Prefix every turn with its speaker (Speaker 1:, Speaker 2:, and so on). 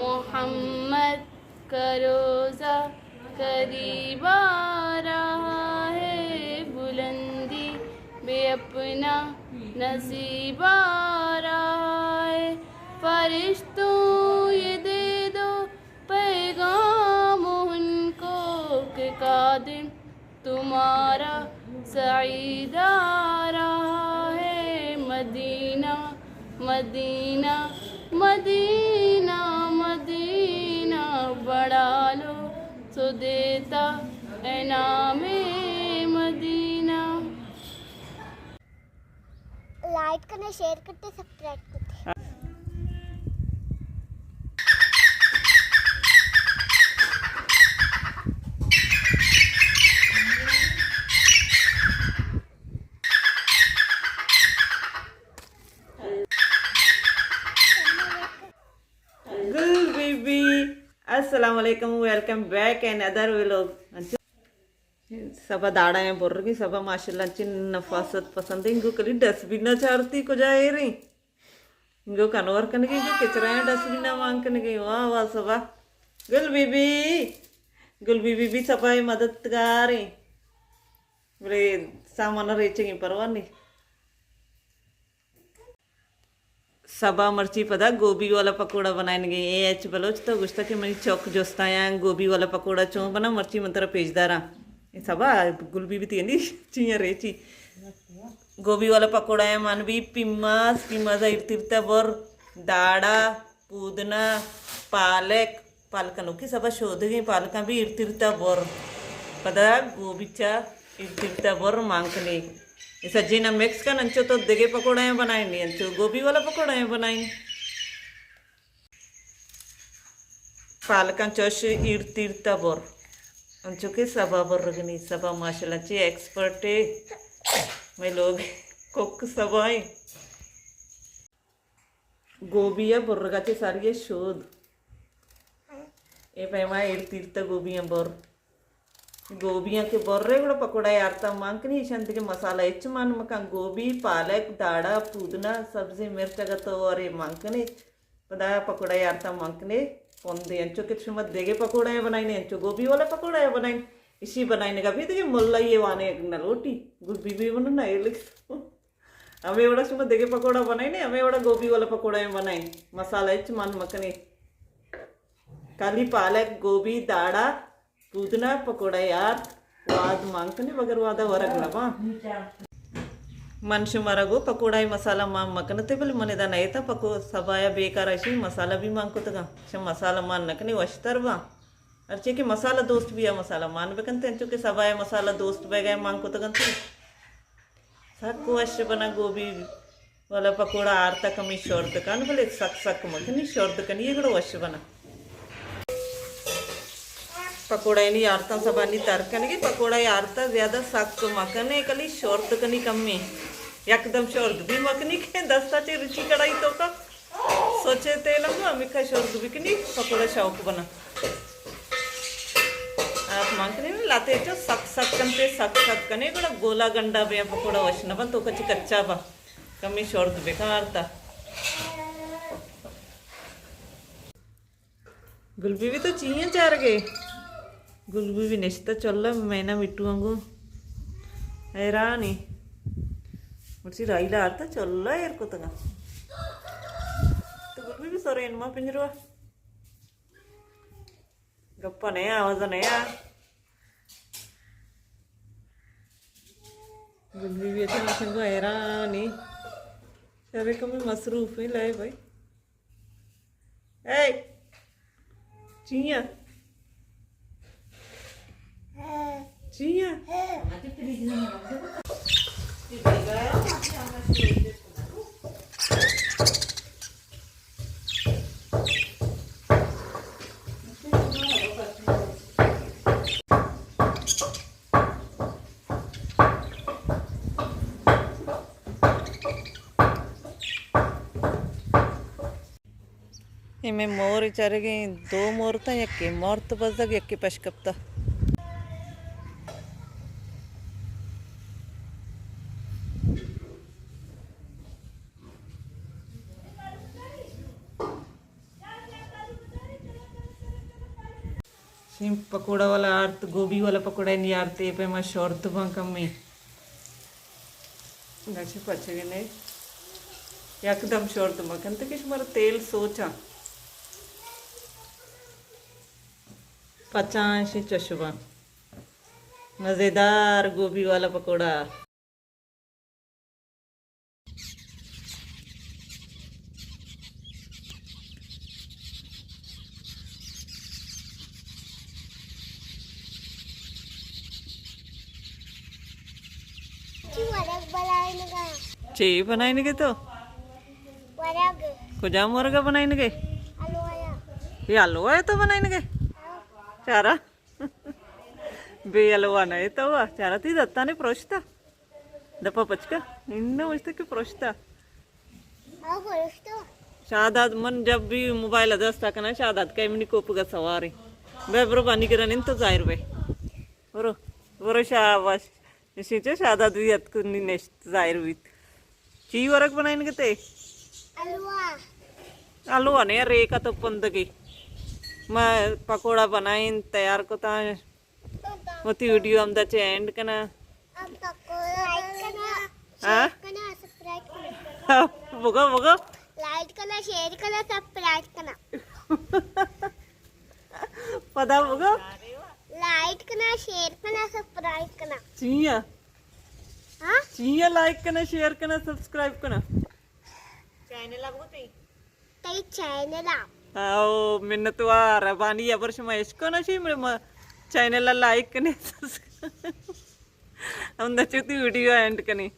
Speaker 1: मोहम्मद का रोज़ा करीब आ रहा है, बुलंदी बेअपना नसीब आ रहा है। फरिश्तों ये दे दो पैगाम उनको कि कादिम तुम्हारा सईद आ रहा है। मदीना मदीना मदीना मदीना बढ़ा लो सो देता एनामे मदीना।
Speaker 2: लाइक करना, शेयर करते, सब्सक्राइब करते।
Speaker 3: गुल बेबी अस्सलाम वालेकुम, welcome back another vlog. सब दाड़ा है बोर रही सब माशाल्लाह चिन नफासत पसंद इंगो कली डस्टबिन चारती को जाए रही इंगो कनवर कन गई किचरा डस्टबिन मांग कन गई। वाह वाह सबा गुल बीबी भी सफाई मददगार है बोले सामान रेचेंगे परवाह नहीं। सबा मर्ची पता गोभी वाला पकौड़ा बनाएंगे ए एच बलोच तो गुस्ता के मनी चौक जोस्ता या गोभी वाला पकौड़ा चौ बना मर्ची मंतरा पेजदारा ये सबा गुलबी भी तीन चिया रेची गोभी वाला पकौड़ा है मन भी पिम्मास पिम्माजा इर्तिर्ता बोर दाड़ा पूदना पालक पालकनों सबा शोध गई पालका भी इर्तिर्ता बोर पता गोभीचा इर्तिर्ता बोर मांगने सज्जी ना मिक्स का अंचो तो दिगे पकौड़ा बनाएंगे अंचो गोभी वाला पकौड़ा बनाएंगे पालका चोश इर्तिर्ता बोर अंचो के सबा बोर रगनी सबा माशाल्लाह ची एक्सपर्ट है मैं लोग कुक सब है गोबिया बोर्रगा चे सारी शोध ए पैमा इर्तिर्ता गोबिया बोर गोबियाँ के बोर्रे కూడా पकौड़ा यारता मांकनी शांति के मसाला इच मान मका गोभी पालक दाड़ा पूदना सब्जी मिर्च तो और मांकने पदा पकौड़ा यारता मांकने पोंदे अंचो के सुमत देगे पकौड़ा बनाई अंचो गोभी वाला पकौड़ा बनाई इसी बनाने का भी देखिए मुल्ला ये वाने न रोटी गुब्बी भी बनो ना ये लिख हमें बड़ा सुमत देगे पकौड़ा बनाई ने हमें बड़ा गोभी वाला पकौड़ा बनाई मसाला इच मान मकने काली पालक गोभी दाड़ा पूदना पकौड़ा यार वाद मांगते बगर वादा वरग नवा मनुष्य मरगो पकौड़ा मसाला मां मकनते बोले मने दाना ऐता पको सबाया बेकार ऐसी मसाला भी मांग को तगा मसाला मान नकने वश्तर बा अर्चे के मसाला दोस्त भी है मसाला मान बेकनते अंचो के सबाया मसाला दोस्त बे गए मांग को तगनते सक वश बना गोभी वाला पकौड़ा आरता कमी शोर्त कन बोले सक सक मकनी शोर्त कन ये गड़ो वश बना पकौड़ा नहीं आरता सबानी तरकन की पकौड़ा आरता ज्यादा सख्त मकने कली शोर्त कनी कमी एकदम शोर्त भी मकनी के दस्ता चे रुचि कढ़ाई तो का सोचे तेल मिखा शोर्त भी कनी पकौड़ा शौक बना आप मकने लाते चो सक सक कनते सक सक कने बड़ा गोला गंडा बे पकौड़ा वशना बन तो कच्ची कच्चा बा कमी शोर्त बेकारता गुलबी भी तो चाहिए चार गए गुलबी भी निश्चित चल मैना मिट्टू वांगू हैरानी मुझे राई लाता चल यार को तगा तो गुलबी भी सर इनमा पिंजरवा गप्पा नहीं आवाज नहीं आ गुलबी भी अच्छा मसंगो हैरानी सारे कमी मसरूफ ही लाए भाई ए चिया चिया इमें मोर चारे गए दो मोर था यक्के मोर तो बस तक यक्के पशकप्ता शिम पकोड़ा वाला आर्त गोभी वाला पकोड़ा नहीं आरते पे मैं शॉर्ट बा कमी गचे पचगे नहीं एकदम शॉर्ट बा कंते किस मर तेल सोचा 50 चशुबा मजेदार गोभी वाला पकोड़ा
Speaker 2: वरग बनाने का
Speaker 3: चे बनाएंगे तो
Speaker 2: वरग
Speaker 3: कुजाम वर्गा बनाएंगे
Speaker 2: आलू वाला
Speaker 3: ये हलवा है तो बनाएंगे चारा बे हलवा नहीं तो हुआ चारा ती दत्ता ने प्रोश्ता दपा पचका इन्ना मुझते की प्रोश्ता
Speaker 2: आओ फरिश्तो
Speaker 3: शादात मन जब भी मोबाइल अदस्ता कना शादात का इमनी कोप का सवारी बे ब्रो पानी करा निंतो जाहिर बे बरो शाबाश इसी चे शादात भी अतकुनी नेस्ट जाहिर हुई ची वर्क बनाएंगे ते
Speaker 2: अलवा
Speaker 3: हलवा ने रेका तो पंदगी मैं पकोड़ा बनाइन तैयार को ता मती वीडियो हम दचे एंड कना
Speaker 2: अब तक लाइक करना
Speaker 3: हाँ
Speaker 2: करना सब्सक्राइब करना
Speaker 3: बुगा बुगा
Speaker 2: लाइक करना शेयर करना सब्सक्राइब करना
Speaker 3: पता बुगा
Speaker 2: लाइक करना शेयर करना सब्सक्राइब करना
Speaker 3: चिया
Speaker 2: हाँ
Speaker 3: चिया लाइक करना शेयर करना सब्सक्राइब करना चैनल आपको ते
Speaker 2: तई चैनल आप
Speaker 3: आओ मिन्न तो आ रबानी या वर्ष में इसको ना शी मेरे चैनल ला लाइक करने हम दचुती वीडियो एंड करनी